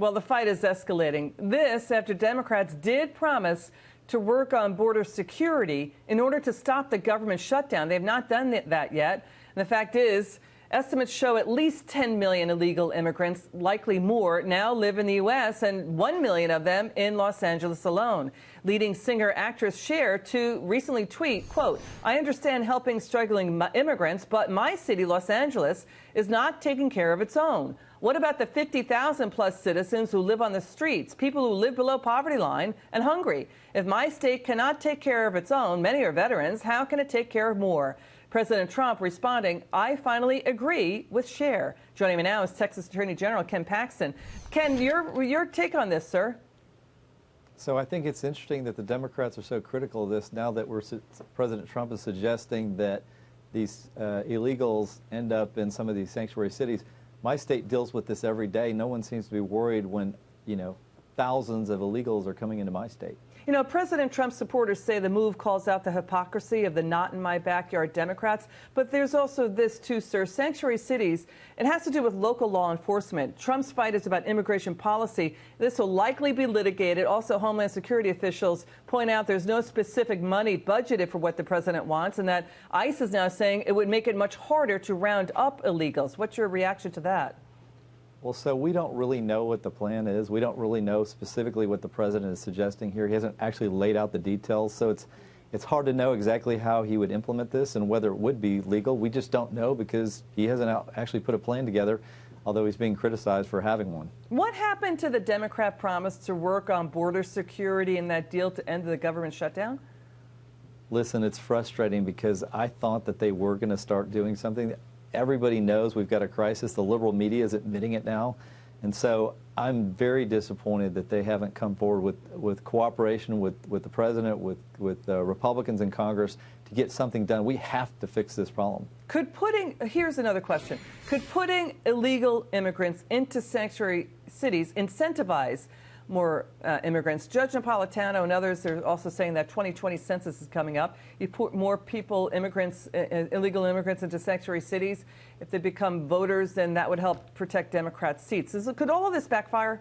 Well, the fight is escalating. This after Democrats did promise to work on border security in order to stop the government shutdown. They have not done that yet. And the fact is, estimates show at least 10 million illegal immigrants, likely more, now live in the U.S., and 1 million of them in Los Angeles alone. Leading singer-actress Cher to recently tweet, quote, "I understand helping struggling immigrants, but my city, Los Angeles, is not taking care of its own. What about the 50,000 plus citizens who live on the streets, people who live below poverty line and hungry? If my state cannot take care of its own, many are veterans, how can it take care of more?" President Trump responding, "I finally agree with Cher." Joining me now is Texas Attorney General Ken Paxton. Ken, your take on this, sir? So I think it's interesting that the Democrats are so critical of this now that President Trump is suggesting that these illegals end up in some of these sanctuary cities. My state deals with this every day. No one seems to be worried when, thousands of illegals are coming into my state. President Trump's supporters say the move calls out the hypocrisy of the not-in-my-backyard Democrats. But there's also this, too, sir. Sanctuary cities, it has to do with local law enforcement. Trump's fight is about immigration policy. This will likely be litigated. Also, Homeland Security officials point out there's no specific money budgeted for what the president wants, and that ICE is now saying it would make it much harder to round up illegals. What's your reaction to that? Well, so we don't really know what the plan is. We don't really know specifically what the president is suggesting here. He hasn't actually laid out the details, so it's hard to know exactly how he would implement this and whether it would be legal. We just don't know because he hasn't actually put a plan together, although he's being criticized for having one. What happened to the Democrat promise to work on border security and that deal to end the government shutdown? Listen, it's frustrating because I thought that they were going to start doing something. Everybody knows we've got a crisis. The liberal media is admitting it now. And so I'm very disappointed that they haven't come forward with cooperation with the president, with Republicans in Congress to get something done. We have to fix this problem. Here's another question. Could putting illegal immigrants into sanctuary cities incentivize more immigrants? Judge Napolitano and others are also saying that 2020 census is coming up. You put more people, illegal immigrants into sanctuary cities. If they become voters, then that would help protect Democrat seats. Could all of this backfire?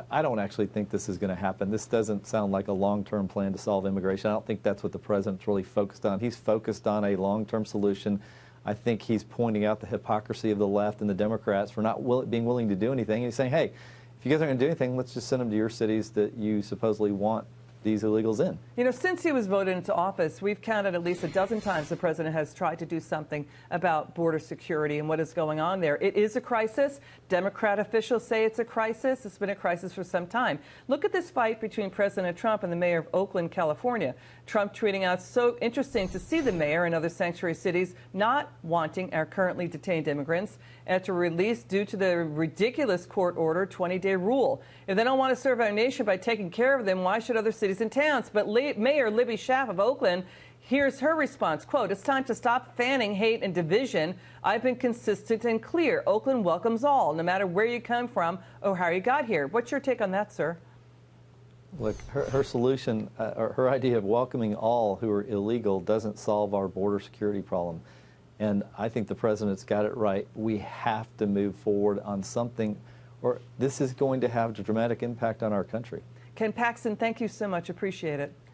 I don't actually think this is going to happen. This doesn't sound like a long-term plan to solve immigration. I don't think that's what the president's really focused on. He's focused on a long-term solution. I think he's pointing out the hypocrisy of the left and the Democrats for not being willing to do anything. He's saying, hey, if you guys aren't going to do anything, let's just send them to your cities that you supposedly want these illegals in. Since he was voted into office, we've counted at least a dozen times the president has tried to do something about border security and what is going on there. It is a crisis. Democrat officials say it's a crisis. It's been a crisis for some time. Look at this fight between President Trump and the mayor of Oakland, California. Trump tweeting out, "So interesting to see the mayor and other sanctuary cities not wanting our currently detained immigrants after release due to the ridiculous court order 20-day rule. If they don't want to serve our nation by taking care of them, why should other cities and towns?" But Mayor Libby Schaaf of Oakland, here's her response, quote, "It's time to stop fanning hate and division. I've been consistent and clear. Oakland welcomes all, no matter where you come from or how you got here." What's your take on that, sir? Look, her solution, or her idea of welcoming all who are illegal doesn't solve our border security problem. And I think the president's got it right. We have to move forward on something, or this is going to have a dramatic impact on our country. Ken Paxton, thank you so much. Appreciate it.